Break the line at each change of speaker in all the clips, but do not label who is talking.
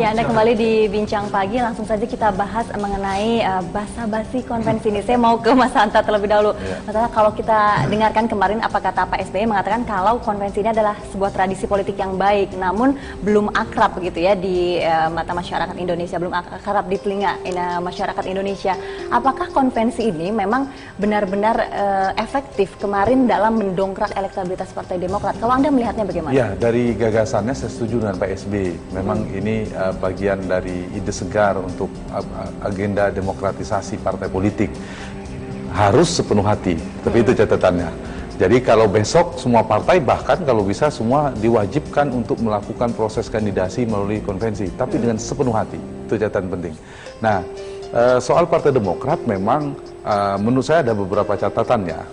Ya, Anda kembali di Bincang Pagi. Langsung saja kita bahas mengenai basa-basi konvensi ini. Saya mau ke Mas Hanta terlebih dahulu. Mas Hanta, kalau kita dengarkan kemarin apa kata Pak SBY mengatakan kalau konvensi ini adalah sebuah tradisi politik yang baik, namun belum akrab begitu ya di mata masyarakat Indonesia, belum akrab di telinga masyarakat Indonesia. Apakah konvensi ini memang benar-benar efektif kemarin dalam mendongkrak elektabilitas Partai Demokrat? Kalau Anda melihatnya bagaimana?
Ya, dari gagasannya saya setuju dengan Pak SBY. Memang ini bagian dari ide segar untuk agenda demokratisasi partai politik. Harus sepenuh hati, tapi itu catatannya. Jadi kalau besok semua partai, bahkan kalau bisa semua diwajibkan untuk melakukan proses kandidasi melalui konvensi, tapi dengan sepenuh hati. Itu catatan penting. Nah, soal Partai Demokrat memang menurut saya ada beberapa catatannya.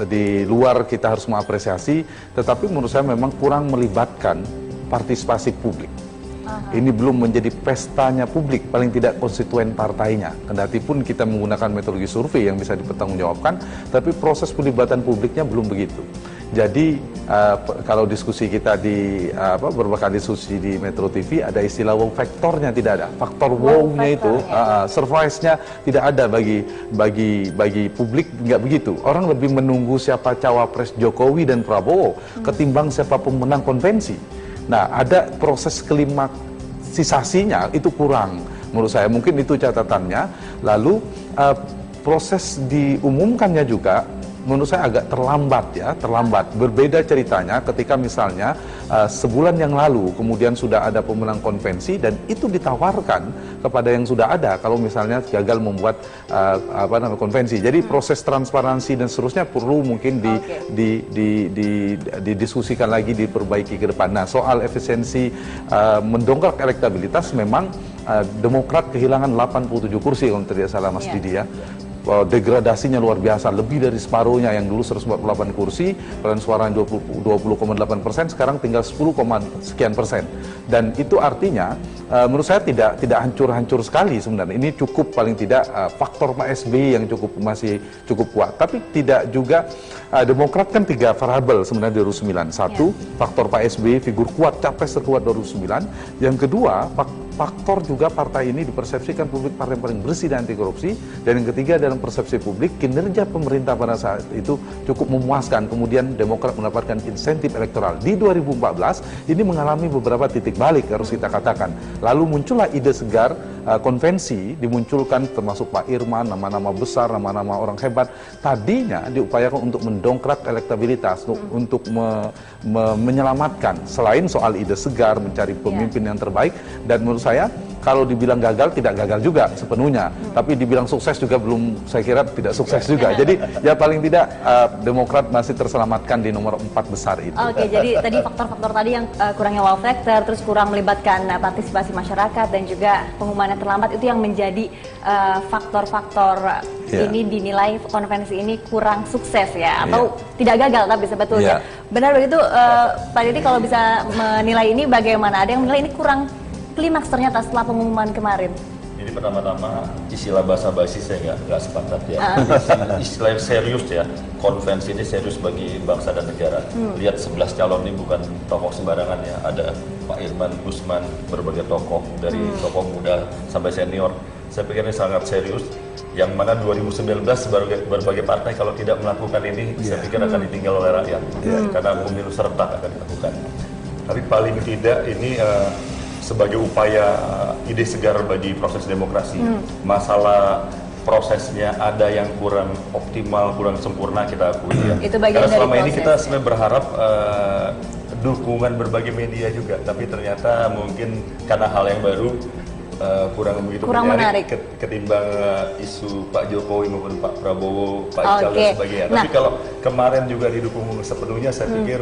Di luar kita harus mengapresiasi, tetapi menurut saya memang kurang melibatkan partisipasi publik. Ini belum menjadi pestanya publik, paling tidak konstituen partainya. Kendati pun kita menggunakan metodologi survei yang bisa dipertanggungjawabkan, tapi proses pelibatan publiknya belum begitu. Jadi kalau diskusi kita di berbagai diskusi di Metro TV, ada istilah wow factornya tidak ada. Faktor wow-nya itu, surprise-nya tidak ada bagi publik, nggak begitu. Orang lebih menunggu siapa cawapres Jokowi dan Prabowo ketimbang siapa pemenang konvensi. Nah, ada proses klimaksisasinya itu kurang menurut saya. Mungkin itu catatannya. Lalu proses diumumkannya juga menurut saya agak terlambat ya, terlambat. Berbeda ceritanya ketika misalnya sebulan yang lalu kemudian sudah ada pemenang konvensi dan itu ditawarkan kepada yang sudah ada kalau misalnya gagal membuat konvensi. Jadi proses transparansi dan seterusnya perlu mungkin didiskusikan lagi, diperbaiki ke depan. Nah, soal efisiensi mendongkrak elektabilitas memang Demokrat kehilangan 87 kursi kalau tidak salah Mas Didi ya. Degradasinya luar biasa, lebih dari separuhnya. Yang dulu 148 kursi, perolehan suara 20,8%, sekarang tinggal 10, sekian persen. Dan itu artinya menurut saya tidak hancur-hancur sekali sebenarnya. Ini cukup paling tidak faktor Pak SBY yang masih cukup kuat. Tapi tidak juga Demokrat kan 3 variabel sebenarnya 2009. Satu, faktor Pak SBY, figur kuat, capres terkuat 2009. Yang kedua, faktor juga partai ini dipersepsikan publik partai yang paling bersih dan anti korupsi. Dan yang ketiga, dalam persepsi publik, kinerja pemerintah pada saat itu cukup memuaskan. Kemudian Demokrat mendapatkan insentif elektoral. Di 2014, ini mengalami beberapa titik balik harus kita katakan. Lalu muncullah ide segar konvensi, dimunculkan termasuk Pak Irman, nama-nama besar, nama-nama orang hebat. Tadinya diupayakan untuk mendongkrak elektabilitas, untuk menyelamatkan. Selain soal ide segar, mencari pemimpin yang terbaik. Dan menurut saya, kalau dibilang gagal, tidak gagal juga sepenuhnya. Tapi dibilang sukses juga belum, saya kira tidak sukses juga. Jadi ya paling tidak Demokrat masih terselamatkan di nomor 4 besar itu.
Oke, jadi tadi faktor-faktor tadi yang kurangnya wow factor, terus kurang melibatkan partisipasi masyarakat dan juga pengumumannya terlambat, itu yang menjadi faktor-faktor ini dinilai konvensi ini kurang sukses ya, atau tidak gagal tapi sebetulnya. Benar begitu Pak Didi, kalau bisa menilai ini bagaimana? Ada yang menilai ini kurang klimaks ternyata setelah pengumuman kemarin.
Jadi pertama-tama istilah basa-basi saya nggak sepakat ya. Istilah serius ya, konvensi ini serius bagi bangsa dan negara. Lihat 11 calon ini bukan tokoh sembarangan ya. Ada Pak Irman, Gusman, berbagai tokoh dari tokoh muda sampai senior. Saya pikir ini sangat serius. Yang mana 2019 berbagai partai kalau tidak melakukan ini, saya pikir akan ditinggal oleh rakyat. Karena pemilu serentak akan dilakukan. Tapi paling tidak ini sebagai upaya ide segar bagi proses demokrasi. Masalah prosesnya ada yang kurang optimal, kurang sempurna, kita akui ya.
Itu bagian
karena selama
dari
ini kita sebenarnya berharap dukungan berbagai media juga, tapi ternyata mungkin karena hal yang baru kurang begitu menarik ketimbang isu Pak Jokowi maupun Pak Prabowo, Pak Ical dan sebagainya. Tapi kalau kemarin juga didukung sepenuhnya, saya pikir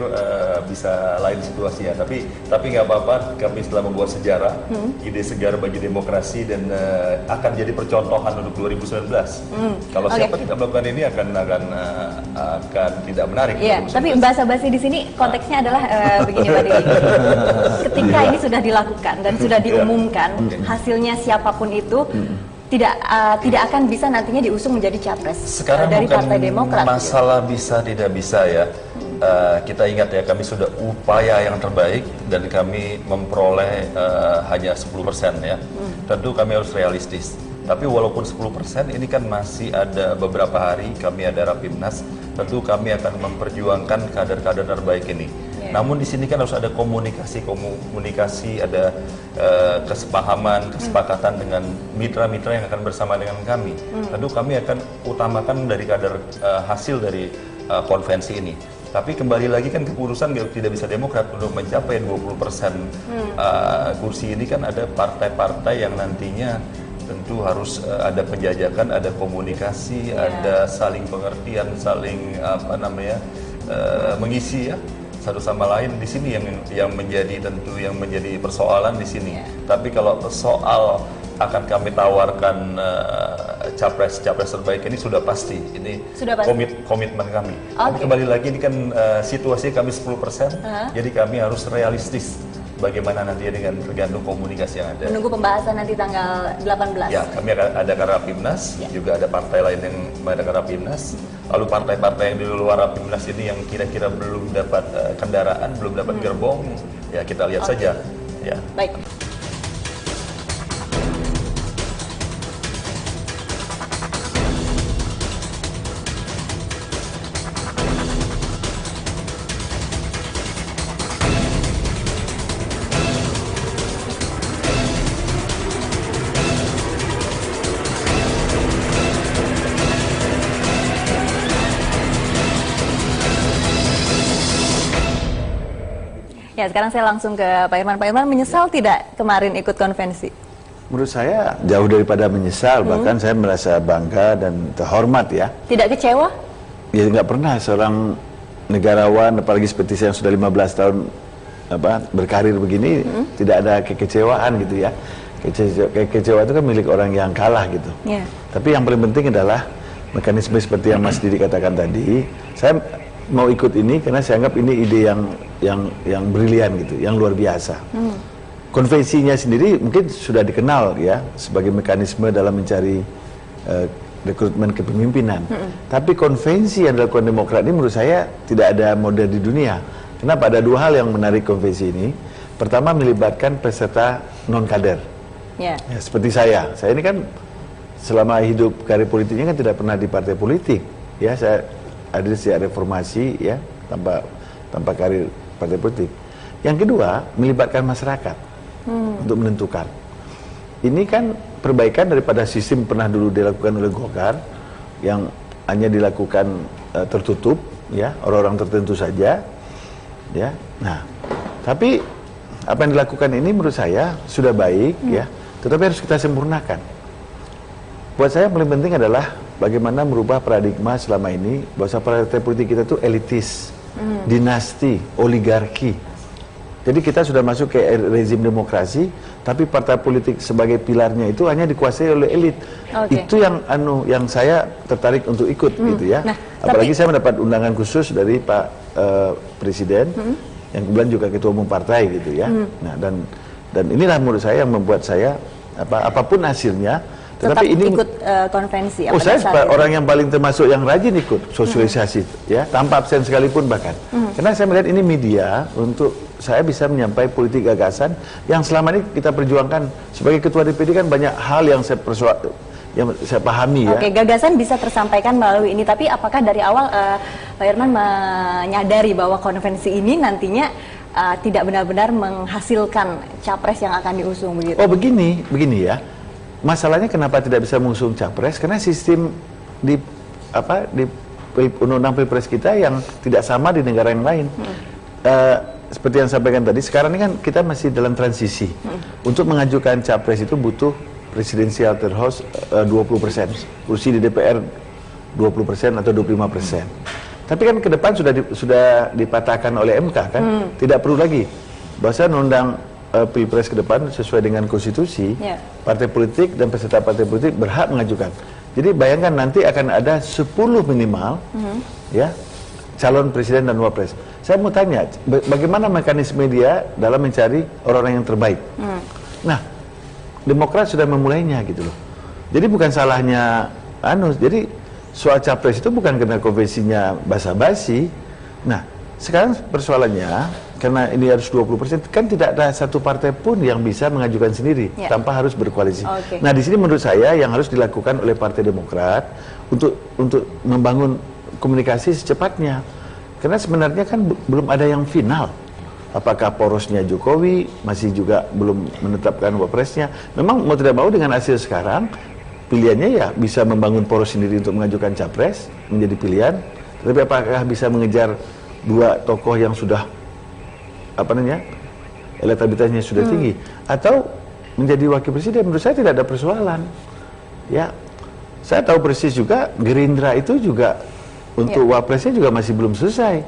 bisa lain situasinya. Tapi nggak apa-apa, kami setelah membuat sejarah, ide segar bagi demokrasi dan akan jadi percontohan untuk 2019. Kalau siapa tidak melakukan ini akan tidak menarik.
Iya, tapi basa-basi di sini konteksnya adalah begini Pak Didi. Ketika ini sudah dilakukan dan sudah diumumkan, hasilnya siapapun itu tidak akan bisa nantinya diusung menjadi capres
sekarang
dari Partai Demokrat.
Masalah bisa tidak bisa ya. kita ingat ya, kami sudah upaya yang terbaik dan kami memperoleh hanya 10% ya. Tentu kami harus realistis. Tapi walaupun 10% ini kan masih ada beberapa hari kami ada Rapimnas, tentu kami akan memperjuangkan kader-kader terbaik ini. Namun di sini kan harus ada komunikasi, ada kesepahaman, kesepakatan dengan mitra-mitra yang akan bersama dengan kami. Tentu kami akan utamakan dari kader hasil dari konvensi ini. Tapi kembali lagi kan keputusan tidak bisa Demokrat untuk mencapai 20% kursi ini kan ada partai-partai yang nantinya tentu harus ada penjajakan, ada komunikasi, ada saling pengertian, saling mengisi ya satu sama lain. Di sini yang menjadi persoalan di sini. Tapi kalau soal akan kami tawarkan capres terbaik ini sudah pasti. Ini komitmen kami. Tapi kembali lagi ini kan situasi kami 10%, jadi kami harus realistis. Bagaimana nanti dengan tergantung komunikasi yang ada.
Menunggu pembahasan nanti tanggal 18.
Ya, kami akan ada Rapimnas, juga ada partai lain yang mengadakan Rapimnas. Lalu partai-partai yang di luar Rapimnas ini yang kira-kira belum dapat kendaraan, belum dapat gerbong, ya kita lihat saja. Ya.
Baik. Ya, sekarang saya langsung ke Pak Irman. Pak Irman, menyesal tidak kemarin ikut konvensi?
Menurut saya jauh daripada menyesal, bahkan saya merasa bangga dan terhormat ya.
Tidak kecewa?
Ya nggak pernah seorang negarawan, apalagi seperti saya yang sudah 15 tahun berkarir begini, tidak ada kekecewaan gitu ya. Kecewa itu kan milik orang yang kalah gitu. Tapi yang paling penting adalah mekanisme seperti yang Mas Didi katakan tadi. Saya mau ikut ini karena saya anggap ini ide yang brilian gitu, yang luar biasa. Konvensinya sendiri mungkin sudah dikenal ya sebagai mekanisme dalam mencari rekrutmen kepemimpinan. Tapi konvensi yang dilakukan Demokrat ini menurut saya tidak ada model di dunia. Kenapa? Ada dua hal yang menarik konvensi ini. Pertama, melibatkan peserta non kader. Ya, seperti saya ini kan selama hidup karir politiknya kan tidak pernah di partai politik. Ya, saya ada sejak reformasi ya tanpa karir partai politik. Yang kedua, melibatkan masyarakat untuk menentukan. Ini kan perbaikan daripada sistem pernah dulu dilakukan oleh Golkar yang hanya dilakukan tertutup ya, orang-orang tertentu saja ya. Nah, tapi apa yang dilakukan ini menurut saya sudah baik ya, tetapi harus kita sempurnakan. Buat saya paling penting adalah bagaimana merubah paradigma selama ini bahwa partai politik kita itu elitis, dinasti, oligarki. Jadi kita sudah masuk ke rezim demokrasi, tapi partai politik sebagai pilarnya itu hanya dikuasai oleh elit. Itu yang saya tertarik untuk ikut gitu ya. Nah, apalagi saya mendapat undangan khusus dari Pak Presiden yang kebetulan juga ketua umum partai gitu ya. Nah, dan inilah menurut saya yang membuat saya apapun hasilnya
tetap ini ikut konvensi.
Saya orang yang paling termasuk yang rajin ikut sosialisasi ya, tanpa absen sekalipun bahkan. Karena saya melihat ini media untuk saya bisa menyampaikan politik gagasan yang selama ini kita perjuangkan. Sebagai ketua DPD kan banyak hal yang saya pahami ya.
Oke, gagasan bisa tersampaikan melalui ini, tapi apakah dari awal Pak Irman menyadari bahwa konvensi ini nantinya tidak benar-benar menghasilkan capres yang akan diusung begitu?
Oh, begini ya. Masalahnya kenapa tidak bisa mengusung capres? Karena sistem di undang-undang pilpres kita yang tidak sama di negara yang lain. Seperti yang saya sampaikan tadi, sekarang ini kan kita masih dalam transisi. Untuk mengajukan capres itu butuh presidensial threshold 20%, kursi di DPR 20% atau 25%. Tapi kan ke depan sudah dipatahkan oleh MK kan, tidak perlu lagi. Bahasa undang pilpres ke depan sesuai dengan konstitusi, partai politik dan peserta partai politik berhak mengajukan. Jadi bayangkan nanti akan ada 10 minimal ya calon presiden dan wapres. Saya mau tanya, bagaimana mekanisme dia dalam mencari orang-orang yang terbaik? Nah, Demokrat sudah memulainya gitu loh. Jadi bukan salahnya jadi soal capres itu bukan karena konvensinya basa-basi. Nah, sekarang persoalannya karena ini harus 20%, kan tidak ada satu partai pun yang bisa mengajukan sendiri tanpa harus berkoalisi. Nah, di sini menurut saya yang harus dilakukan oleh Partai Demokrat untuk membangun komunikasi secepatnya. Karena sebenarnya kan belum ada yang final. Apakah porosnya Jokowi masih juga belum menetapkan wapresnya. Memang mau tidak mau dengan hasil sekarang, pilihannya ya bisa membangun poros sendiri untuk mengajukan capres menjadi pilihan. Tapi apakah bisa mengejar dua tokoh yang sudah elektabilitasnya sudah tinggi, atau menjadi wakil presiden? Menurut saya tidak ada persoalan. Ya, saya tahu persis juga Gerindra itu juga untuk wapresnya juga masih belum selesai.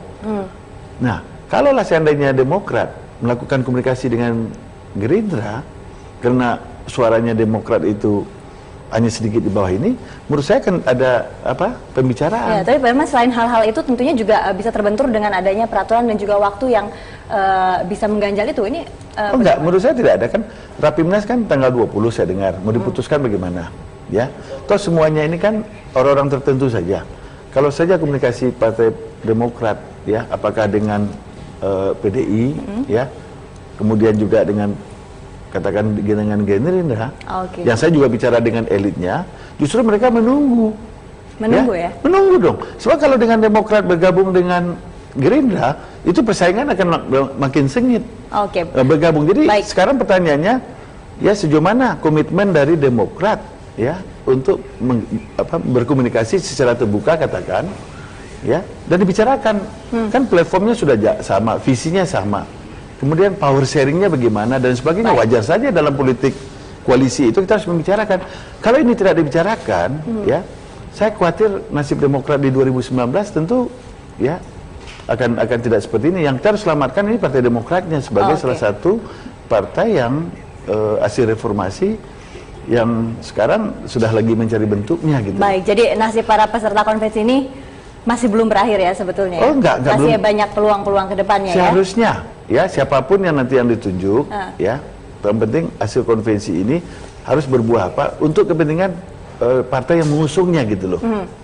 Nah, kalaulah seandainya Demokrat melakukan komunikasi dengan Gerindra, karena suaranya Demokrat itu hanya sedikit di bawah ini, menurut saya kan ada pembicaraan.
Ya, tapi memang selain hal-hal itu tentunya juga bisa terbentur dengan adanya peraturan dan juga waktu yang bisa mengganjal itu. Ini
enggak, menurut saya tidak ada. Kan Rapimnas kan tanggal 20 saya dengar, mau diputuskan bagaimana, ya. Toh semuanya ini kan orang-orang tertentu saja. Kalau saja komunikasi Partai Demokrat, ya, apakah dengan PDI, ya, kemudian juga dengan katakan dengan Gerindra, yang saya juga bicara dengan elitnya, justru mereka menunggu ya? Menunggu dong. Sebab kalau dengan Demokrat bergabung dengan Gerindra, itu persaingan akan makin sengit. Bergabung. Jadi sekarang pertanyaannya, ya sejauh mana komitmen dari Demokrat, ya, untuk berkomunikasi secara terbuka, katakan, ya, dan dibicarakan. Kan platformnya sudah sama, visinya sama. Kemudian power sharingnya bagaimana dan sebagainya. Wajar saja dalam politik koalisi itu kita harus membicarakan. Kalau ini tidak dibicarakan, ya, saya khawatir nasib Demokrat di 2019 tentu, ya, akan tidak seperti ini. Yang kita harus selamatkan ini Partai Demokratnya sebagai salah satu partai yang hasil reformasi yang sekarang sudah lagi mencari bentuknya gitu.
Baik, jadi nasib para peserta konvensi ini masih belum berakhir ya sebetulnya.
Enggak,
masih
belum.
Banyak peluang-peluang ke depannya.
Seharusnya ya siapapun yang nanti yang ditunjuk, ya, yang penting hasil konvensi ini harus berbuah apa untuk kepentingan partai yang mengusungnya gitu loh,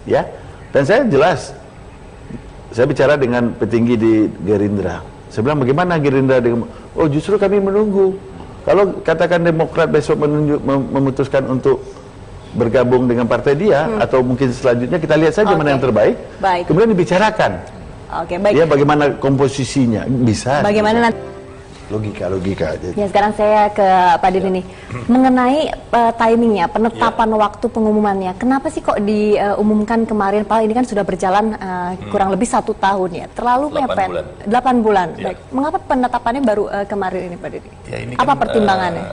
ya. Dan saya jelas, saya bicara dengan petinggi di Gerindra. Saya bilang bagaimana Gerindra dengan, oh justru kami menunggu. Kalau katakan Demokrat besok memutuskan untuk bergabung dengan partai dia, atau mungkin selanjutnya kita lihat saja mana yang terbaik. Kemudian dibicarakan.
Baik.
Ya, bagaimana komposisinya bisa.
Bagaimana nanti?
Logika aja.
Ya, sekarang saya ke Pak Din ini. Mengenai timingnya, penetapan waktu pengumumannya. Kenapa sih kok diumumkan kemarin? Padahal ini kan sudah berjalan kurang lebih 1 tahun ya. Terlalu mepet. 8 bulan. Baik. Mengapa penetapannya baru kemarin ini, Pak Din?
Ya, ini
apa
kan,
pertimbangannya?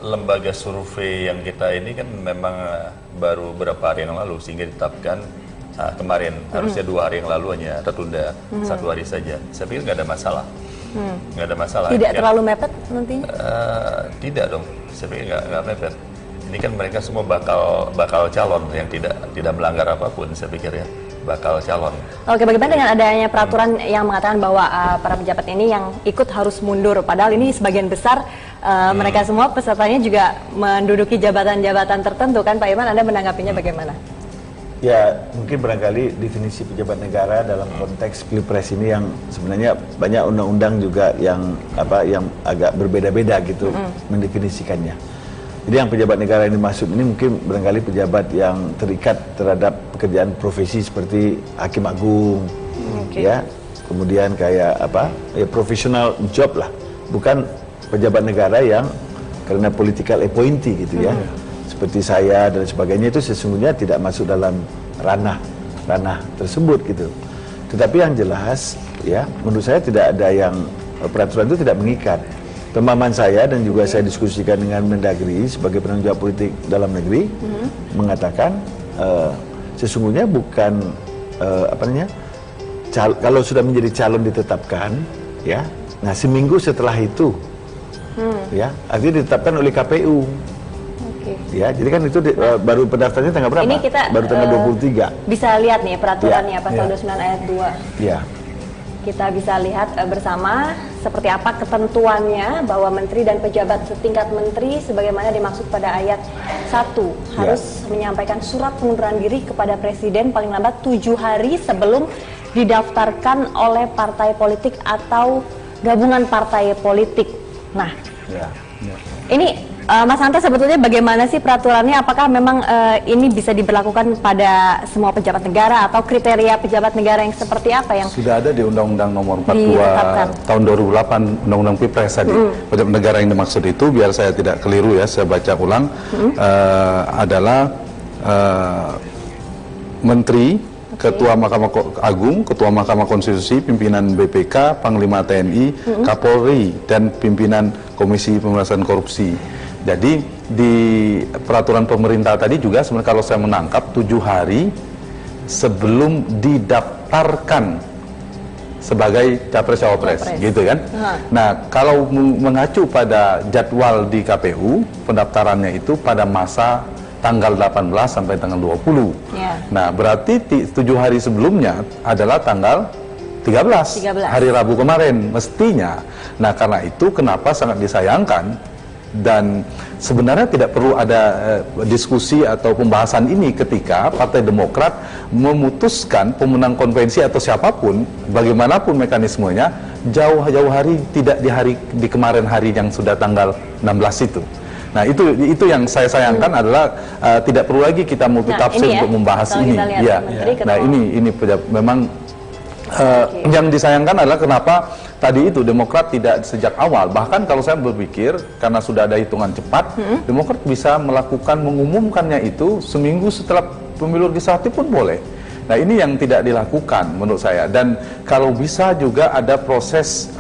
Lembaga survei yang kita ini kan memang baru beberapa hari yang lalu sehingga ditetapkan kemarin. Harusnya 2 hari yang lalu hanya tertunda 1 hari saja. Saya pikir nggak ada masalah. Nggak ada masalah.
Tidak terlalu mepet nantinya?
Tidak dong. Saya pikir nggak mepet. Ini kan mereka semua bakal calon yang tidak melanggar apapun. Saya pikir ya bakal calon.
Bagaimana dengan adanya peraturan yang mengatakan bahwa para pejabat ini yang ikut harus mundur? Padahal ini sebagian besar mereka semua pesertanya juga menduduki jabatan-jabatan tertentu kan, Pak Iman? Anda menanggapinya bagaimana?
Ya, mungkin barangkali definisi pejabat negara dalam konteks Pilpres ini yang sebenarnya banyak undang-undang juga yang agak berbeda-beda gitu mendefinisikannya. Jadi yang pejabat negara ini masuk ini mungkin barangkali pejabat yang terikat terhadap pekerjaan profesi seperti hakim agung, ya, kemudian kayak professional job lah, bukan pejabat negara yang karena political appointee gitu ya. Seperti saya dan sebagainya itu sesungguhnya tidak masuk dalam ranah tersebut gitu. Tetapi yang jelas ya menurut saya tidak ada yang peraturan itu tidak mengikat. Pemahaman saya dan juga saya diskusikan dengan Mendagri sebagai penanggung jawab politik dalam negeri mengatakan sesungguhnya bukan kalau sudah menjadi calon ditetapkan ya, nah seminggu setelah itu ya artinya ditetapkan oleh KPU. Ya, jadi kan itu baru pendaftarannya tanggal berapa?
Ini kita
baru tanggal 23.
Bisa lihat nih peraturannya pasal 29 ayat 2.
Ya.
Kita bisa lihat bersama seperti apa ketentuannya bahwa menteri dan pejabat setingkat menteri sebagaimana dimaksud pada ayat 1 harus menyampaikan surat pengunduran diri kepada presiden paling lambat 7 hari sebelum didaftarkan oleh partai politik atau gabungan partai politik. Nah, ini Mas Hanta sebetulnya bagaimana sih peraturannya? Apakah memang ini bisa diberlakukan pada semua pejabat negara atau kriteria pejabat negara yang seperti apa yang
sudah ada di Undang-Undang Nomor 42 tahun 2008 Undang-Undang Pilpres tadi. Pejabat negara yang dimaksud itu, biar saya tidak keliru ya, saya baca ulang, adalah Menteri, Ketua Mahkamah Agung, Ketua Mahkamah Konstitusi, Pimpinan BPK, Panglima TNI, Kapolri, dan Pimpinan Komisi Pemberantasan Korupsi. Jadi di peraturan pemerintah tadi juga sebenarnya kalau saya menangkap 7 hari sebelum didaftarkan sebagai capres-cawapres, gitu kan? Nah, kalau mengacu pada jadwal di KPU, pendaftarannya itu pada masa tanggal 18 sampai tanggal 20. Nah, berarti 7 hari sebelumnya adalah tanggal 13, hari Rabu kemarin mestinya. Nah, karena itu kenapa sangat disayangkan dan sebenarnya tidak perlu ada diskusi atau pembahasan ini ketika Partai Demokrat memutuskan pemenang konvensi atau siapapun, bagaimanapun mekanismenya, jauh-jauh hari, tidak di kemarin hari yang sudah tanggal 16 itu. Nah, itu yang saya sayangkan adalah tidak perlu lagi kita multitafsir untuk membahas ini. Ya. Nah, ini memang yang disayangkan adalah kenapa tadi itu Demokrat tidak sejak awal, bahkan kalau saya berpikir karena sudah ada hitungan cepat, Demokrat bisa mengumumkannya itu seminggu setelah pemilu legislatif pun boleh. Nah, ini yang tidak dilakukan menurut saya, dan kalau bisa juga ada proses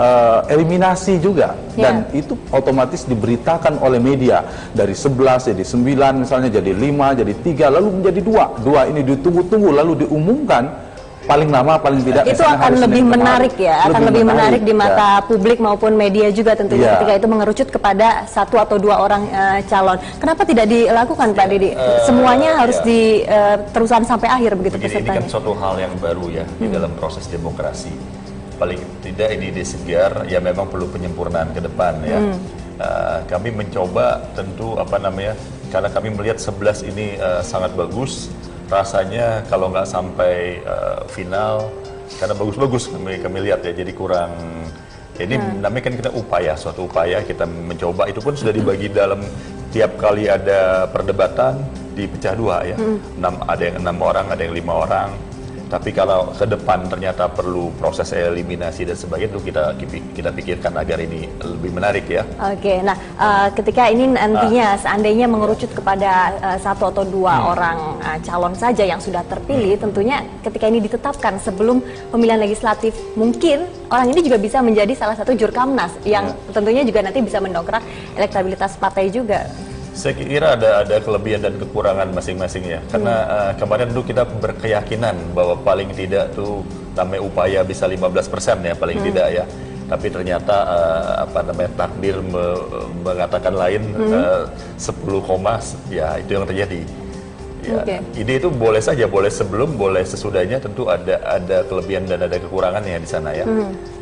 eliminasi juga, dan itu otomatis diberitakan oleh media dari 11 jadi 9 misalnya, jadi 5 jadi 3 lalu menjadi 2 ini ditunggu-tunggu lalu diumumkan paling lama paling tidak
itu akan lebih menarik ya, akan lebih menarik di mata publik maupun media juga tentunya ketika itu mengerucut kepada 1 atau 2 orang calon. Kenapa tidak dilakukan Pak Didi? Semuanya harus terusan sampai akhir begitu pesertanya.
Ini kan suatu hal yang baru ya di dalam proses demokrasi. Paling tidak ini disegar ya, memang perlu penyempurnaan ke depan ya. Kami mencoba tentu karena kami melihat 11 ini sangat bagus. Rasanya kalau nggak sampai final, karena bagus-bagus kami lihat ya, jadi kurang. Ini namanya kan kita suatu upaya kita mencoba, itu pun sudah dibagi dalam tiap kali ada perdebatan dipecah 2 ya. Ada yang 6 orang, ada yang 5 orang. Tapi kalau ke depan ternyata perlu proses eliminasi dan sebagainya, itu kita pikirkan agar ini lebih menarik ya.
Oke, nah ketika ini nantinya seandainya mengerucut kepada 1 atau 2 orang calon saja yang sudah terpilih, tentunya ketika ini ditetapkan sebelum pemilihan legislatif, mungkin orang ini juga bisa menjadi salah satu jurkamnas yang tentunya juga nanti bisa mendongkrak elektabilitas partai juga.
Saya kira ada kelebihan dan kekurangan masing-masing ya. Karena kemarin dulu kita berkeyakinan bahwa paling tidak tuh namanya upaya bisa 15% ya paling tidak ya. Tapi ternyata takdir mengatakan lain, 10, ya itu yang terjadi. Ya, ide itu boleh saja, boleh sebelum, boleh sesudahnya, tentu ada kelebihan dan ada kekurangannya di sana ya.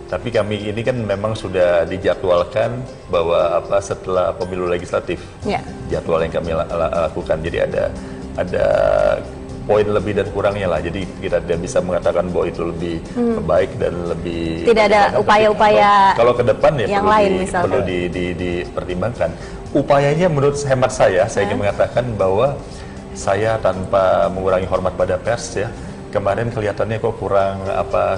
Tapi kami ini kan memang sudah dijadwalkan bahwa setelah pemilu legislatif, jadwal yang kami lakukan. Jadi ada poin lebih dan kurangnya lah. Jadi kita tidak bisa mengatakan bahwa itu lebih baik dan lebih.
Tidak ada upaya-upaya
kalau ke depan ya
yang
perlu dipertimbangkan. Upayanya menurut hemat saya ingin mengatakan bahwa saya tanpa mengurangi hormat pada pers ya, kemarin kelihatannya kok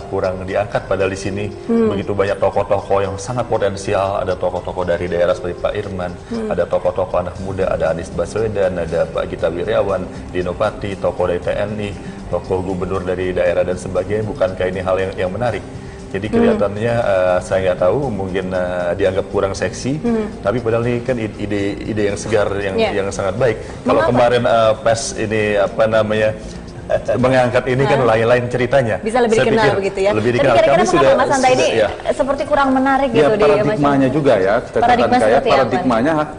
kurang diangkat, padahal di sini begitu banyak tokoh-tokoh yang sangat potensial. Ada tokoh-tokoh dari daerah seperti Pak Irman, ada tokoh-tokoh anak muda, ada Anies Baswedan, ada Pak Gita Wirjawan, Dino Pati, tokoh dari TNI, tokoh gubernur dari daerah dan sebagainya. Bukankah ini hal yang menarik? Jadi kelihatannya saya nggak tahu, mungkin dianggap kurang seksi, tapi padahal ini kan ide yang segar, yang sangat baik. Kalau kemarin PES ini mengangkat ini kan lain-lain ceritanya.
Bisa lebih dikenal begitu ya.
Lebih dikenal.
Tapi kira-kira mengapa Mas Hanta ini seperti kurang menarik gitu di
paradigmanya juga ya. Paradigmanya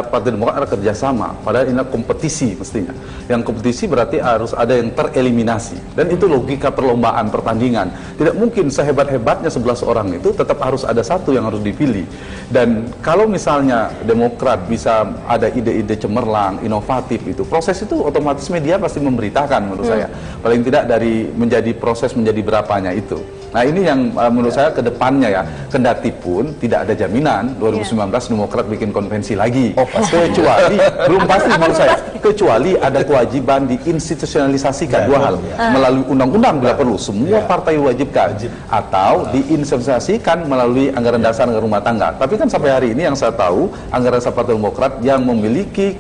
Partai Demokrat ada kerjasama. Padahal ini kompetisi mestinya. Yang kompetisi berarti harus ada yang tereliminasi. Dan itu logika perlombaan, pertandingan. Tidak mungkin sehebat-hebatnya 11 orang itu tetap harus ada 1 yang harus dipilih. Dan kalau misalnya Demokrat bisa ada ide-ide cemerlang, inovatif itu, proses itu otomatis media pasti memberitakan menurut saya. saya. Paling tidak dari menjadi proses menjadi berapanya itu. Nah ini yang menurut saya ke depannya ya, kendati pun tidak ada jaminan 2019 Demokrat bikin konvensi lagi. Kecuali, belum pasti menurut saya, kecuali ada kewajiban diinstitusionalisasikan dua hal. Melalui undang-undang bila perlu, semua partai wajibkan. Atau diinstitusionalisasikan melalui anggaran dasar anggaran rumah tangga. Tapi kan sampai hari ini yang saya tahu, anggaran dasar Partai Demokrat yang memiliki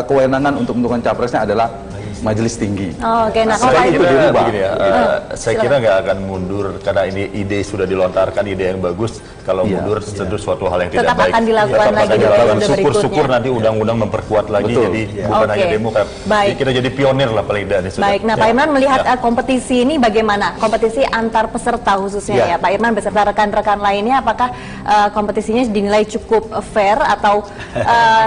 kewenangan untuk menentukan capresnya adalah Majelis Tinggi.
Oke, nah kalau
Saya
itu
kira begini ya, saya kira nggak akan mundur karena ini ide sudah dilontarkan, ide yang bagus. Kalau mundur tentu suatu hal yang tidak
tetap
baik.
akan dilakukan
Tetap
lagi
akan
di
dilakukan.
periode
Syukur-syukur
berikutnya.
nanti undang-undang memperkuat lagi,
Betul.
jadi bukan
Oke.
hanya Demokrat.
Baik.
Jadi kita jadi pionir lah paling tidak.
Baik, nah Pak Irman melihat kompetisi ini bagaimana? Kompetisi antar peserta khususnya ya Pak Irman beserta rekan-rekan lainnya, apakah kompetisinya dinilai cukup fair atau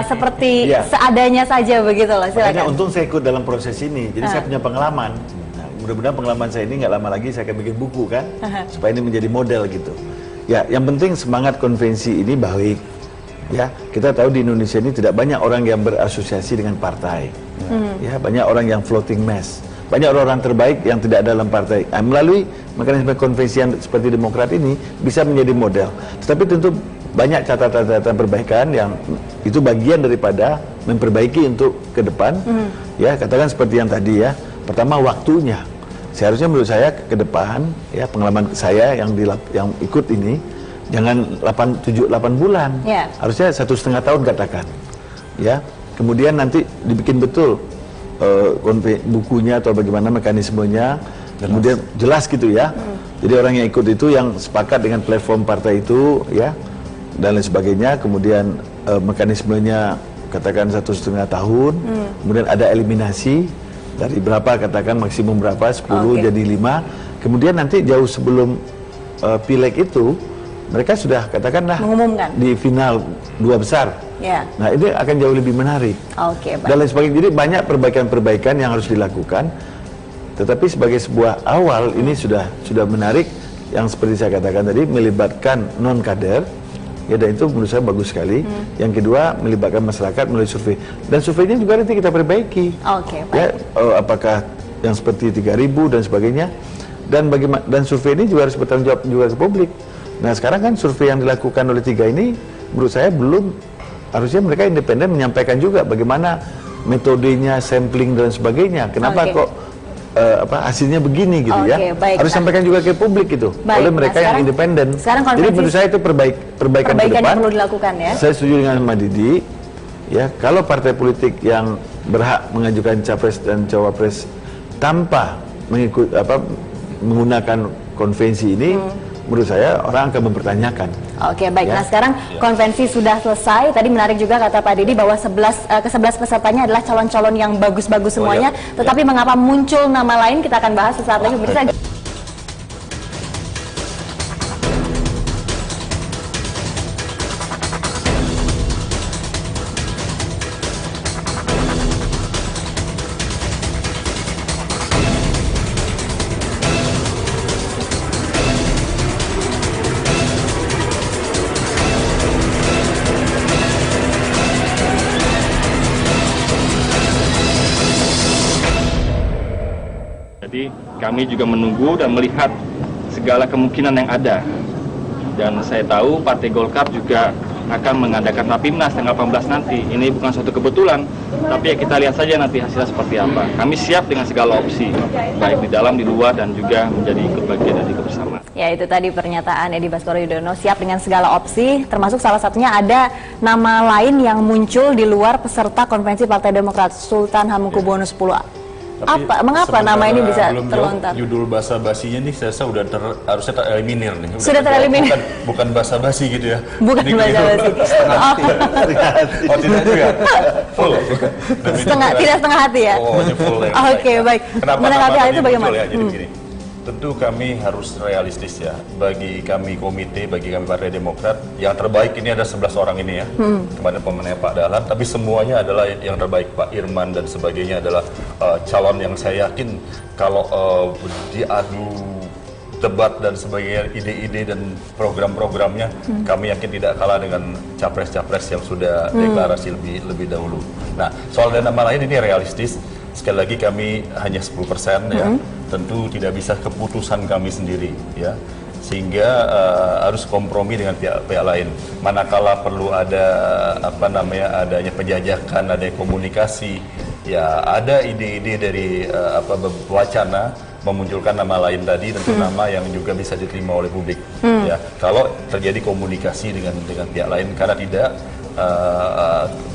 seperti seadanya saja begitu loh?
Makanya
Silakan.
untung saya ikut dalam proses ini, jadi saya punya pengalaman. Nah, mudah-mudahan pengalaman saya ini nggak lama lagi saya akan bikin buku kan, supaya ini menjadi model gitu. Ya, yang penting semangat konvensi ini baik. Ya, kita tahu di Indonesia ini tidak banyak orang yang berasosiasi dengan partai. Ya, banyak orang yang floating mass. Banyak orang terbaik yang tidak ada dalam partai. Nah, melalui mekanisme konvensi yang seperti Demokrat ini bisa menjadi model. Tetapi tentu banyak catatan-catatan perbaikan yang itu bagian daripada memperbaiki untuk ke depan. Ya, katakan seperti yang tadi ya. Pertama waktunya. Seharusnya menurut saya ke depan ya, pengalaman saya yang ikut ini jangan 8 bulan. Harusnya 1,5 tahun katakan. Ya. Kemudian nanti dibikin betul bukunya atau bagaimana mekanismenya, kemudian jelas gitu ya. Jadi orang yang ikut itu yang sepakat dengan platform partai itu ya, dan lain sebagainya. Kemudian mekanismenya katakan 1,5 tahun, kemudian ada eliminasi dari berapa, katakan maksimum berapa, 10 jadi 5. Kemudian nanti jauh sebelum pileg itu mereka sudah katakanlah
mengumumkan
di final 2 besar. Nah ini akan jauh lebih menarik.
Baik.
Dan lain sebagainya. Jadi banyak perbaikan-perbaikan yang harus dilakukan. Tetapi sebagai sebuah awal ini sudah menarik, yang seperti saya katakan tadi melibatkan non kader. Ya, dan itu menurut saya bagus sekali. Yang kedua melibatkan masyarakat melalui survei. Dan surveinya juga nanti kita perbaiki. Ya, apakah yang seperti 3.000 dan sebagainya. Dan survei ini juga harus bertanggung jawab juga ke publik. Nah sekarang kan survei yang dilakukan oleh 3 ini menurut saya belum, harusnya mereka independen menyampaikan juga bagaimana metodenya, sampling dan sebagainya. Kenapa kok hasilnya begini gitu ya. Harus sampaikan juga ke publik gitu oleh mereka yang independen. Jadi menurut saya itu perbaikan ke depan.
Yang perlu dilakukan ya.
Saya setuju dengan Mbak Didi. Ya, kalau partai politik yang berhak mengajukan capres dan cawapres tanpa menggunakan konvensi ini, menurut saya orang akan mempertanyakan.
Baik. Nah sekarang konvensi sudah selesai. Tadi menarik juga kata Pak Didi bahwa ke-11 pesertanya adalah calon-calon yang bagus-bagus semuanya. Tetapi mengapa muncul nama lain, kita akan bahas sesaat lagi. Pemirsa.
Jadi kami juga menunggu dan melihat segala kemungkinan yang ada. Dan saya tahu Partai Golkar juga akan mengadakan Rapimnas tanggal 18 nanti. Ini bukan suatu kebetulan, tapi ya kita lihat saja nanti hasilnya seperti apa. Kami siap dengan segala opsi, baik di dalam, di luar, dan juga menjadi ikut bagian dari kebersamaan.
Ya, itu tadi pernyataan Edi Baskoro Yudhoyono, siap dengan segala opsi, termasuk salah satunya ada nama lain yang muncul di luar peserta konvensi Partai Demokrat, Sultan Hamengkubuwono X. Mengapa nama ini bisa terlontar?
Judul basa-basinya nih saya rasa udah harusnya tereliminir nih.
Sudah tereliminir.
Bukan basa-basi gitu ya.
Bukan basa-basi.
Oh, tidak juga. Full.
Tidak setengah hati ya.
Oh, ini full.
Baik.
Menanggapi
hal itu bagaimana?
Ya, jadi begini. Tentu kami harus realistis ya. Bagi kami komite, bagi kami Partai Demokrat, yang terbaik ini ada 11 orang ini ya. Kemarin pemenangnya Pak Dahlan, tapi semuanya adalah yang terbaik. Pak Irman dan sebagainya adalah calon yang saya yakin kalau diadu debat dan sebagainya, ide-ide dan program-programnya, kami yakin tidak kalah dengan capres-capres yang sudah deklarasi lebih dahulu. Nah, soal nama lain ini realistis. sekali lagi kami hanya 10% ya, tentu tidak bisa keputusan kami sendiri ya, sehingga harus kompromi dengan pihak lain. Manakala perlu ada adanya penjajakan, ada komunikasi, ya ada ide-ide dari wacana memunculkan nama lain tadi, tentu nama yang juga bisa diterima oleh publik. Ya, kalau terjadi komunikasi dengan pihak lain, karena tidak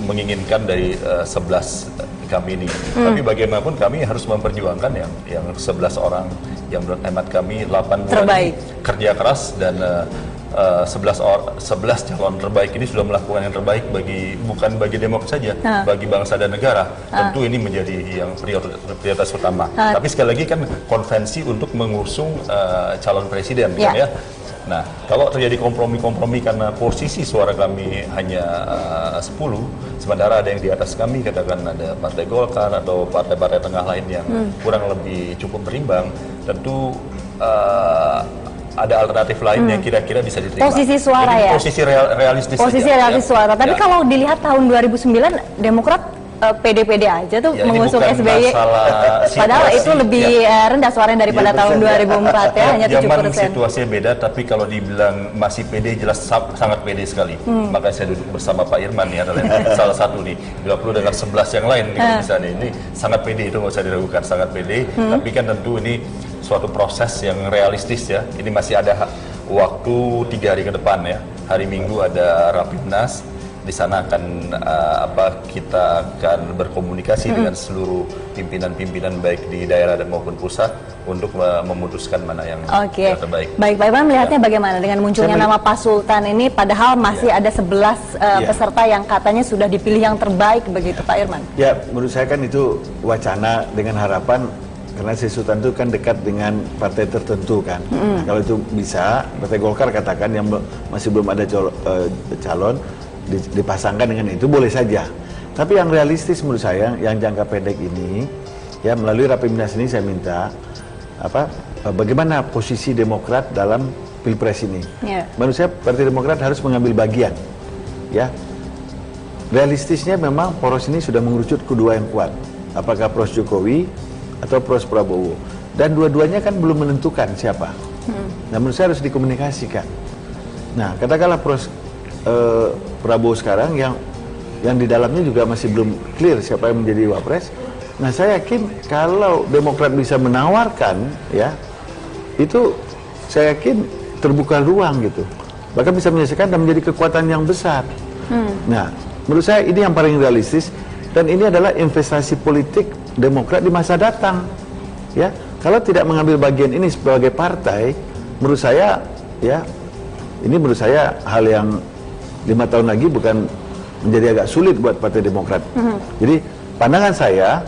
menginginkan dari 11 kami ini. Tapi bagaimanapun kami harus memperjuangkan yang 11 orang yang menurut hemat kami 8 bulan kerja keras, dan 11 calon terbaik ini sudah melakukan yang terbaik bukan bagi Demokrat saja, bagi bangsa dan negara. Tentu ini menjadi yang prioritas utama. Tapi sekali lagi kan konvensi untuk mengusung calon presiden kan ya. Nah, kalau terjadi kompromi-kompromi karena posisi suara kami hanya 10, sementara ada yang di atas kami, katakan ada Partai Golkar atau partai-partai tengah lain yang kurang lebih cukup berimbang, tentu ada alternatif lain yang kira-kira bisa diterima.
Posisi suara. Jadi,
ya? Posisi realistis.
Posisi realistis suara. Tapi kalau dilihat tahun 2009, Demokrat pede-pede aja tuh mengusung SBY. Padahal itu lebih rendah suaranya daripada tahun 2004 ya, hanya 7%.
Zaman situasinya beda, tapi kalau dibilang masih pede, jelas sangat pede sekali. Makanya saya duduk bersama Pak Irman ya, adalah salah satu nih. Bila perlu dengan 11 yang lain nih, misalnya ini sangat pede, itu nggak usah diragukan, sangat pede. Tapi kan tentu ini suatu proses yang realistis ya. Ini masih ada waktu 3 hari ke depan ya. Hari Minggu ada Rapimnas. Di sana akan kita akan berkomunikasi dengan seluruh pimpinan-pimpinan baik di daerah dan maupun pusat untuk memutuskan mana yang terbaik.
Baik, Pak Irman melihatnya bagaimana dengan munculnya nama Pak Sultan ini, padahal masih ada 11 peserta yang katanya sudah dipilih yang terbaik begitu, Pak Irman?
Ya, menurut saya kan itu wacana dengan harapan, karena si Sultan itu kan dekat dengan partai tertentu kan. Kalau itu bisa, Partai Golkar katakan yang masih belum ada calon dipasangkan dengan itu, boleh saja. Tapi yang realistis menurut saya, yang jangka pendek ini, ya melalui Rapimnas ini saya minta bagaimana posisi Demokrat dalam Pilpres ini. Menurut saya Partai Demokrat harus mengambil bagian. Ya, realistisnya memang poros ini sudah mengerucut kedua yang kuat. Apakah poros Jokowi atau poros Prabowo? Dan dua-duanya kan belum menentukan siapa. Nah, menurut saya harus dikomunikasikan. Nah, katakanlah poros Prabowo sekarang yang di dalamnya juga masih belum clear siapa yang menjadi wapres. Nah, saya yakin kalau Demokrat bisa menawarkan, ya, itu saya yakin terbuka ruang gitu. Bahkan bisa menyelesaikan dan menjadi kekuatan yang besar. Nah, menurut saya ini yang paling realistis, dan ini adalah investasi politik Demokrat di masa datang. Ya, kalau tidak mengambil bagian ini sebagai partai, menurut saya, ya, ini menurut saya hal yang 5 tahun lagi bukan menjadi agak sulit buat Partai Demokrat. Jadi pandangan saya,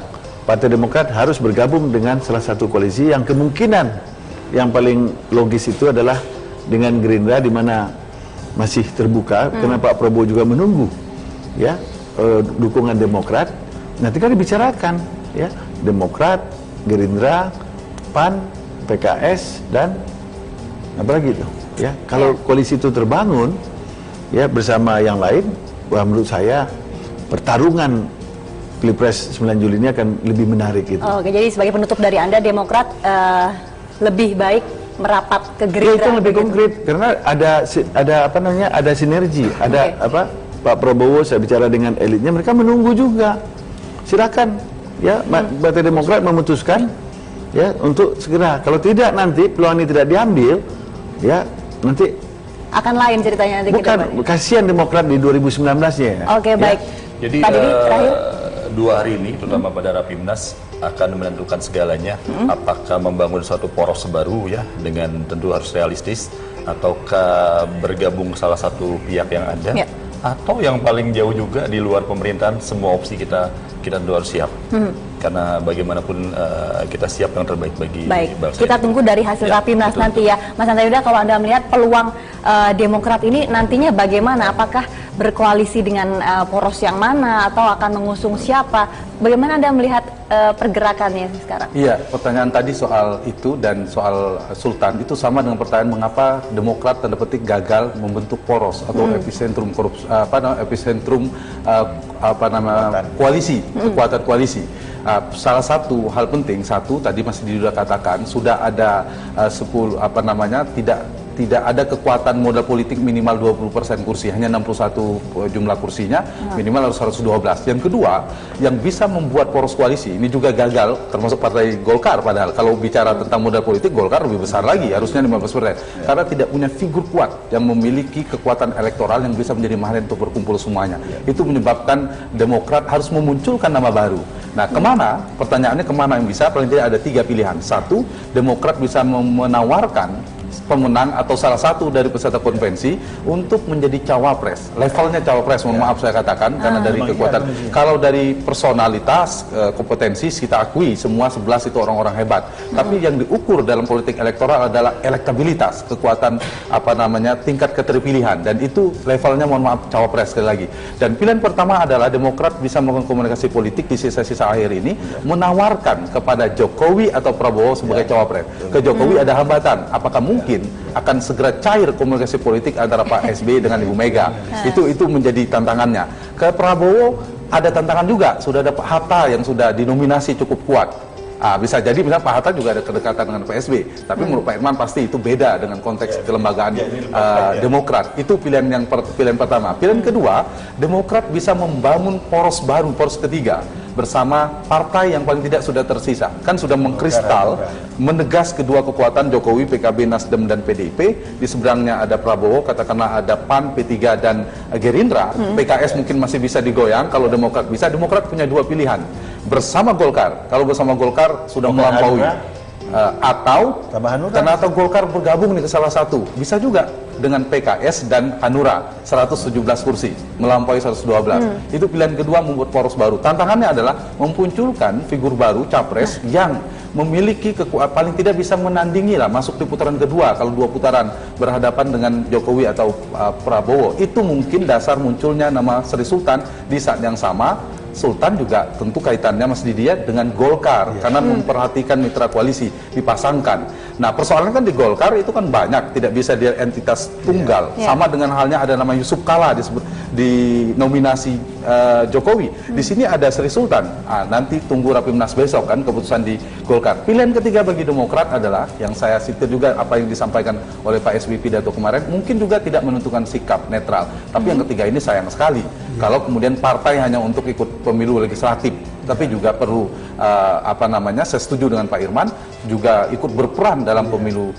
Partai Demokrat harus bergabung dengan salah satu koalisi yang kemungkinan yang paling logis itu adalah dengan Gerindra, di mana masih terbuka karena Pak Prabowo juga menunggu ya dukungan Demokrat. Nanti kan dibicarakan ya, Demokrat, Gerindra, PAN, PKS, dan apa lagi itu ya. Kalau koalisi itu terbangun ya bersama yang lain, wah, menurut saya pertarungan Pilpres 9 Juli ini akan lebih menarik itu.
Oke, jadi sebagai penutup dari Anda, Demokrat lebih baik merapat ke Gerindra.
Itu lebih konkret karena ada ada sinergi, ada Pak Prabowo, saya bicara dengan elitnya, mereka menunggu juga. Silakan ya, Partai Demokrat memutuskan ya untuk segera. Kalau tidak nanti peluang ini tidak diambil, ya nanti
akan lain ceritanya nanti.
Bukan, kasihan Demokrat di 2019-nya.
Oke, baik.
Jadi
Pak Didi, terakhir.
2 hari ini, terutama pada Rapimnas, akan menentukan segalanya. Apakah membangun suatu poros baru ya, dengan tentu harus realistis, ataukah bergabung salah satu pihak yang ada, atau yang paling jauh juga di luar pemerintahan, semua opsi kita tentu harus siap. Karena bagaimanapun kita siap yang terbaik bagi bangsa.
Kita tunggu dari hasil Rapimnas nanti ya. Mas Hanta Yuda, kalau Anda melihat peluang Demokrat ini nantinya bagaimana? Apakah berkoalisi dengan poros yang mana atau akan mengusung siapa? Bagaimana Anda melihat pergerakannya sekarang?
Iya, pertanyaan tadi soal itu dan soal Sultan itu sama dengan pertanyaan mengapa Demokrat tanda petik gagal membentuk poros atau epicentrum korupsi, epicentrum koalisi, kekuatan koalisi. Salah satu hal penting, tadi Mas Didi sudah katakan, sudah ada 10 tidak ada kekuatan modal politik minimal 20% kursi, hanya 61 jumlah kursinya, minimal harus 112. Yang kedua, yang bisa membuat poros koalisi, ini juga gagal, termasuk partai Golkar padahal. Kalau bicara tentang modal politik, Golkar lebih besar lagi, harusnya 15%. Karena tidak punya figur kuat yang memiliki kekuatan elektoral yang bisa menjadi magnet untuk berkumpul semuanya. Itu menyebabkan Demokrat harus memunculkan nama baru. Nah, kemana? Pertanyaannya kemana yang bisa? Paling tidak ada 3 pilihan. Satu, Demokrat bisa menawarkan pemenang atau salah satu dari peserta konvensi untuk menjadi cawapres. Levelnya cawapres, mohon maaf saya katakan, karena dari kekuatan. Kalau dari personalitas, kompetensi, kita akui semua 11 itu orang-orang hebat. Tapi yang diukur dalam politik elektoral adalah elektabilitas, kekuatan tingkat keterpilihan. Dan itu levelnya, mohon maaf, cawapres sekali lagi. Dan pilihan pertama adalah Demokrat bisa melakukan komunikasi politik di sisa-sisa akhir ini, menawarkan kepada Jokowi atau Prabowo sebagai cawapres. Ke Jokowi ada hambatan. Apakah mungkin akan segera cair komunikasi politik antara Pak SBY dengan Ibu Mega? Itu menjadi tantangannya. Ke Prabowo ada tantangan juga, sudah ada Pak Hatta yang sudah dinominasi cukup kuat. Bisa jadi misalnya Pak Hatta juga ada kedekatan dengan Pak SBY, tapi menurut Pak Irman pasti itu beda dengan konteks kelembagaan Demokrat. Itu pilihan pertama. Pilihan kedua, Demokrat bisa membangun poros baru, poros ketiga bersama partai yang paling tidak sudah tersisa. Kan sudah mengkristal, menegas kedua kekuatan Jokowi, PKB, Nasdem, dan PDIP. Di seberangnya ada Prabowo, katakanlah ada PAN, P3, dan Gerindra. PKS mungkin masih bisa digoyang, kalau Demokrat bisa. Demokrat punya 2 pilihan. Bersama Golkar, kalau bersama Golkar sudah melampaui. Atau ternyata Golkar bergabung nih ke salah satu, bisa juga dengan PKS dan Hanura 117 kursi melampaui 112. Itu pilihan kedua, membuat poros baru. Tantangannya adalah memunculkan figur baru capres yang memiliki kekuatan, paling tidak bisa menandingi lah, masuk di putaran kedua. Kalau 2 putaran berhadapan dengan Jokowi atau Prabowo, itu mungkin dasar munculnya nama Sri Sultan. Di saat yang sama Sultan juga tentu kaitannya Mas Didia dengan Golkar, karena memperhatikan mitra koalisi dipasangkan. Nah, persoalannya kan di Golkar itu kan banyak, tidak bisa dia entitas tunggal. Sama dengan halnya ada nama Yusuf Kala disebut di nominasi Jokowi. Di sini ada Sri Sultan. Nanti tunggu Rapimnas besok kan keputusan di Golkar. Pilihan ketiga bagi Demokrat adalah yang saya sitir juga apa yang disampaikan oleh Pak SBY pidato kemarin, mungkin juga tidak menentukan sikap netral. Tapi yang ketiga ini sayang sekali. Kalau kemudian partai hanya untuk ikut pemilu legislatif, tapi juga perlu saya setuju dengan Pak Irman, juga ikut berperan dalam pemilu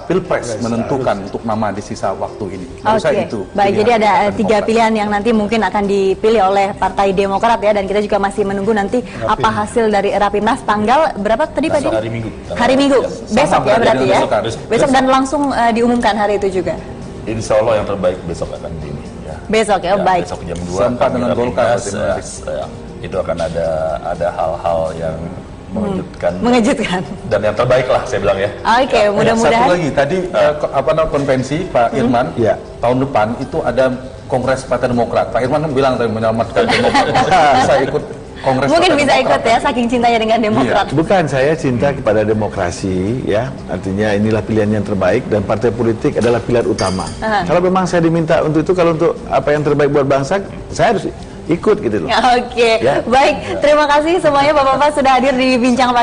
Pilpres, menentukan untuk nama di sisa waktu ini.
Oke, baik, jadi ada 3 pilihan yang nanti mungkin akan dipilih oleh Partai Demokrat ya, dan kita juga masih menunggu nanti apa hasil dari Rapimnas tanggal berapa tadi Pak?
Hari Minggu.
Hari Minggu, besok ya berarti ya? Besok dan langsung diumumkan hari itu juga?
Insya Allah yang terbaik besok akan ini.
Besok ya, baik.
Besok jam 2
sempat dengan Golkar,
itu akan ada hal-hal yang
mengejutkan
dan yang terbaik lah saya bilang ya.
Oke, mudah-mudahan.
Satu lagi tadi konvensi Pak Irman tahun depan itu ada Kongres Partai Demokrat. Pak Irman bilang tadi menyelamatkan Demokrat. Bisa ikut Kongres.
Mungkin bisa ikut ya, saking cintanya dengan Demokrat.
Bukan, saya cinta kepada demokrasi ya. Artinya inilah pilihan yang terbaik dan partai politik adalah pilihan utama. Kalau memang saya diminta untuk itu, kalau untuk apa yang terbaik buat bangsa, saya harus ikut gitu loh.
Oke, baik. Terima kasih semuanya Bapak-bapak sudah hadir di Bincang Pagi.